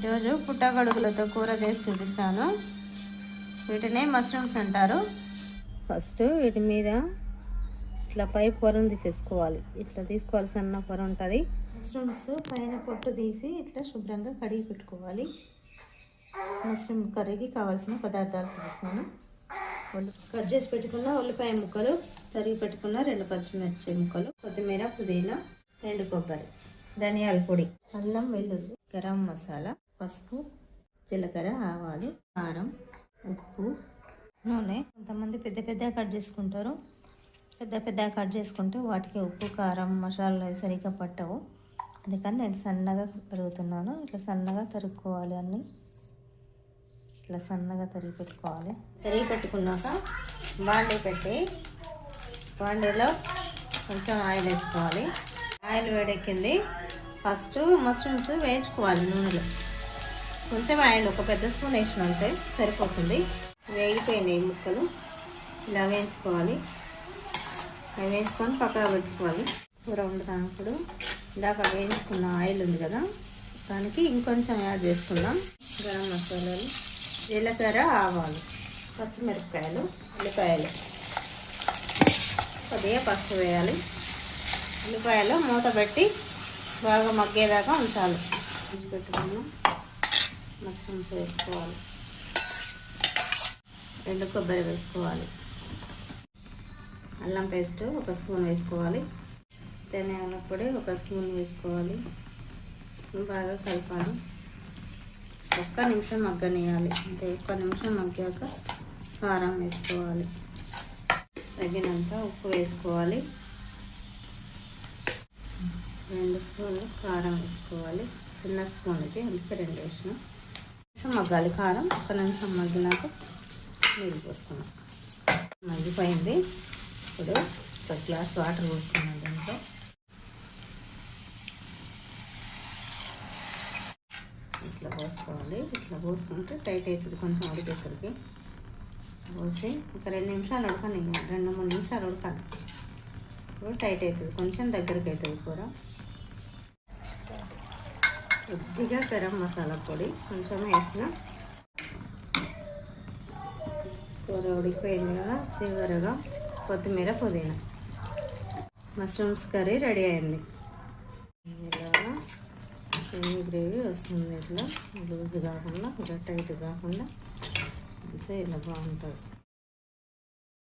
ఈరోజు పుట్టగొడుగులతో కూర చేసి చూపిస్తాను. వీటినే మష్రూమ్స్ అంటారు. ఫస్ట్ వీటి మీద ఇట్లా పై పొరం తీసేసుకోవాలి. ఇట్లా తీసుకోవాలి, సన్న పొర ఉంటుంది. మష్రూమ్స్ పైన పొట్టు తీసి ఇట్లా శుభ్రంగా కడిగి పెట్టుకోవాలి. మష్రూమ్ కర్రీకి కావాల్సిన పదార్థాలు చూపిస్తాను. కట్ చేసి పెట్టుకున్న ఉల్లిపాయ ముక్కలు, తరిగి పెట్టుకున్న 2 పచ్చిమిర్చి ముక్కలు, కొత్తిమీర, పుదీనా, ఎండు కొబ్బరి, ధనియాల పొడి, అల్లం వెల్లుల్లి, గరం మసాలా, పసుపు, జీలకర్ర, ఆవాలు, కారం, ఉప్పు, నూనె. కొంతమంది పెద్ద పెద్దగా కట్ చేసుకుంటారు. పెద్ద కట్ చేసుకుంటే వాటికి ఉప్పు, కారం, మసాలాలు సరిగ్గా పట్టవు. అందుకని నేను సన్నగా తరుగుతున్నాను. ఇట్లా సన్నగా తరుక్కోవాలి. అన్నీ ఇట్లా సన్నగా తరిగి పెట్టుకోవాలి. తరిగి పెట్టుకున్నాక బాండీ పెట్టి బాండీలో కొంచెం ఆయిల్ వేసుకోవాలి. ఆయిల్ వేడెక్కింది. ఫస్ట్ మష్రూమ్స్ వేయించుకోవాలి నూనెలో. కొంచెం ఆయిల్ ఒక పెద్ద స్పూన్ వేసినంతే సరిపోతుంది. వేగిపోయినాయి ముక్కలు. ఇలా వేయించుకోవాలి. అవి వేయించుకొని పక్కన పెట్టుకోవాలి. కూర వండుతున్నప్పుడు ఇందాక వేయించుకున్న ఆయిల్ ఉంది కదా, దానికి ఇంకొంచెం యాడ్ చేసుకుందాం. గరం మసాలాలు, జీలకర్ర, ఆవాలు, పచ్చిమిరపకాయలు, ఉల్లిపాయలు, కొద్దిగా పసుపు వేయాలి. ఉల్లిపాయలు మూత పెట్టి బాగా మగ్గేదాకా ఉంచాలి. పెట్టుకున్నాం. మష్రూమ్స్ వేసుకోవాలి. ఎండు కొబ్బరి వేసుకోవాలి. అల్లం పేస్ట్ 1 స్పూన్ వేసుకోవాలి. ధనియాల పొడి 1 స్పూన్ వేసుకోవాలి. బాగా కలపాలి. 1 నిమిషం మగ్గనియాలి. అంటే 1 నిమిషం మగ్గాక కారం వేసుకోవాలి. తగినంత ఉప్పు వేసుకోవాలి. 2 స్పూన్లు కారం వేసుకోవాలి. చిన్న స్పూన్కి అందుకే 2 వేసిన. మగ్గాలి కారం. 1 నిమిషం మగ్గినాక నీళ్ళు పోసుకున్నాం. మగ్గిపోయింది. ఇప్పుడు 1 గ్లాస్ వాటర్ పోసుకున్నాం. దాంట్లో ఇట్లా పోసుకోవాలి. ఇట్లా పోసుకుంటే టైట్ అవుతుంది. కొంచెం ఉడికేసరికి పోసి ఒక 2 నిమిషాలు ఉడకని, 2-3 నిమిషాలు ఉడకాలి. ఇప్పుడు టైట్ అవుతుంది. కొంచెం దగ్గరికి అవుతుంది కూర. కొద్దిగా గరం మసాలా పొడి కొంచెం వేసిన. కూర ఉడికిపోయింది కదా, చివరగా కొత్తిమీర, పుదీనా. మష్రూమ్స్ కర్రీ రెడీ అయింది. ఇలాగా గ్రేవీ వస్తుంది. ఇట్లా లూజ్ కాకుండా, ఇలా టైట్ కాకుండా మంచిగా ఇలా బాగుంటుంది.